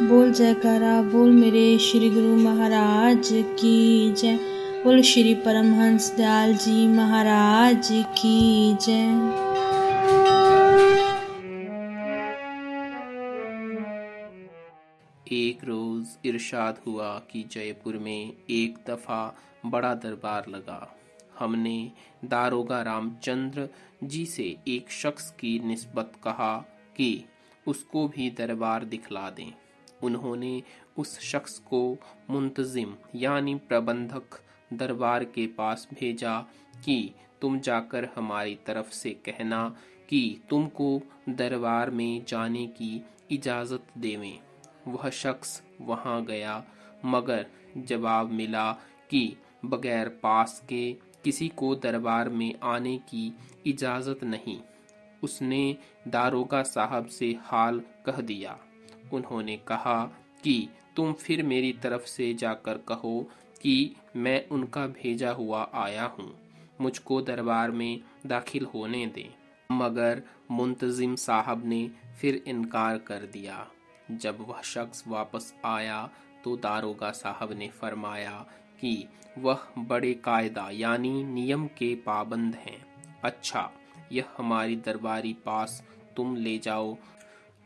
बोल जयकारा बोल मेरे श्री गुरु महाराज की जय। बोल श्री परमहंस दयाल जी महाराज की जय। एक रोज इरशाद हुआ कि जयपुर में एक दफा बड़ा दरबार लगा। हमने दारोगा रामचंद्र जी से एक शख्स की निस्बत कहा कि उसको भी दरबार दिखला दें। उन्होंने उस शख्स को मुंतजिम यानी प्रबंधक दरबार के पास भेजा कि तुम जाकर हमारी तरफ से कहना कि तुमको दरबार में जाने की इजाजत देवें। वह शख्स वहां गया, मगर जवाब मिला कि बगैर पास के किसी को दरबार में आने की इजाजत नहीं। उसने दारोगा साहब से हाल कह दिया। उन्होंने कहा कि तुम फिर मेरी तरफ से जाकर कहो कि मैं उनका भेजा हुआ आया हूँ, मुझको दरबार में दाखिल होने दें। मगर मुंतजिम साहब ने फिर इनकार कर दिया। जब वह शख्स वापस आया तो दारोगा साहब ने फरमाया कि वह बड़े कायदा यानी नियम के पाबंद हैं। अच्छा, यह हमारी दरबारी पास तुम ले जाओ,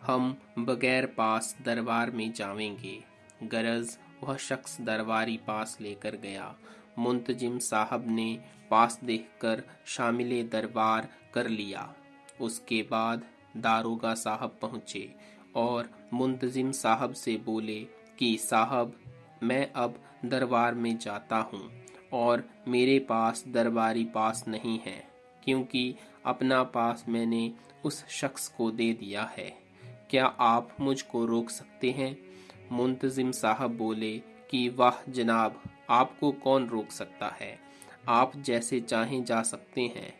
हम बगैर पास दरबार में जावेंगे। गरज वह शख्स दरबारी पास लेकर गया। मुंतजिम साहब ने पास देखकर शामिले दरबार कर लिया। उसके बाद दारोगा साहब पहुँचे और मुंतजिम साहब से बोले कि साहब, मैं अब दरबार में जाता हूँ और मेरे पास दरबारी पास नहीं है, क्योंकि अपना पास मैंने उस शख्स को दे दिया है। क्या आप मुझको रोक सकते हैं? मुंतजिम साहब बोले कि वाह जनाब, आपको कौन रोक सकता है, आप जैसे चाहें जा सकते हैं।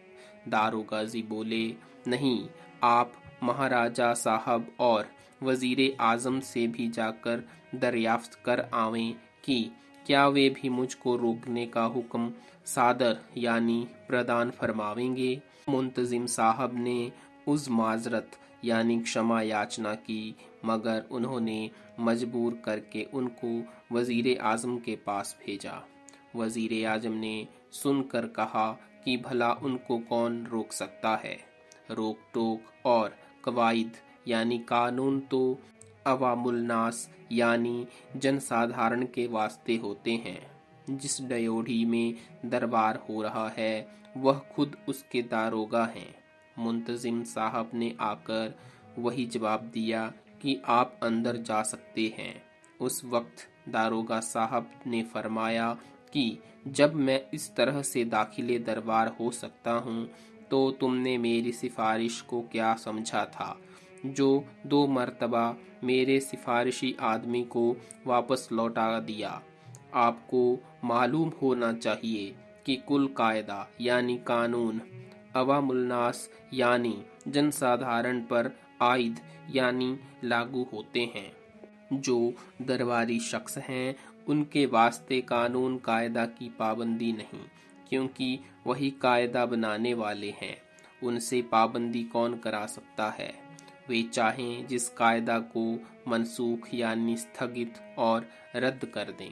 दारोगाजी बोले, नहीं, आप महाराजा साहब और वजीर आजम से भी जाकर दरियाफ्त कर आवें कि क्या वे भी मुझको रोकने का हुक्म सादर यानी प्रदान फरमावेंगे। मुंतजिम साहब ने उस माजरत यानी क्षमा याचना की, मगर उन्होंने मजबूर करके उनको वजीर आजम के पास भेजा। वजीर आजम ने सुनकर कहा कि भला उनको कौन रोक सकता है। रोक टोक और कवायद यानी कानून तो अवामुल नास यानी जनसाधारण के वास्ते होते हैं। जिस डयोढ़ी में दरबार हो रहा है वह खुद उसके दारोगा हैं। मुंतजिम साहब ने आकर वही जवाब दिया कि आप अंदर जा सकते हैं। उस वक्त दारोगा साहब ने फरमाया कि जब मैं इस तरह से दाखिले दरबार हो सकता हूँ तो तुमने मेरी सिफारिश को क्या समझा था, जो 2 मर्तबा मेरे सिफारिशी आदमी को वापस लौटा दिया। आपको मालूम होना चाहिए कि कुल कायदा यानी कानून अवामुलनास यानी जनसाधारण पर आयद यानी लागू होते हैं। जो दरबारी शख्स हैं उनके वास्ते कानून कायदा की पाबंदी नहीं, क्योंकि वही कायदा बनाने वाले हैं। उनसे पाबंदी कौन करा सकता है। वे चाहें जिस कायदा को मनसूख यानी स्थगित और रद्द कर दें।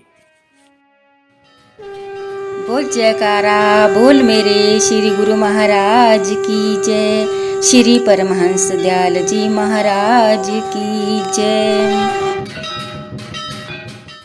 बोल जयकारा बोल मेरे श्री गुरु महाराज की जय। श्री परमहंस दयाल जी महाराज की जय।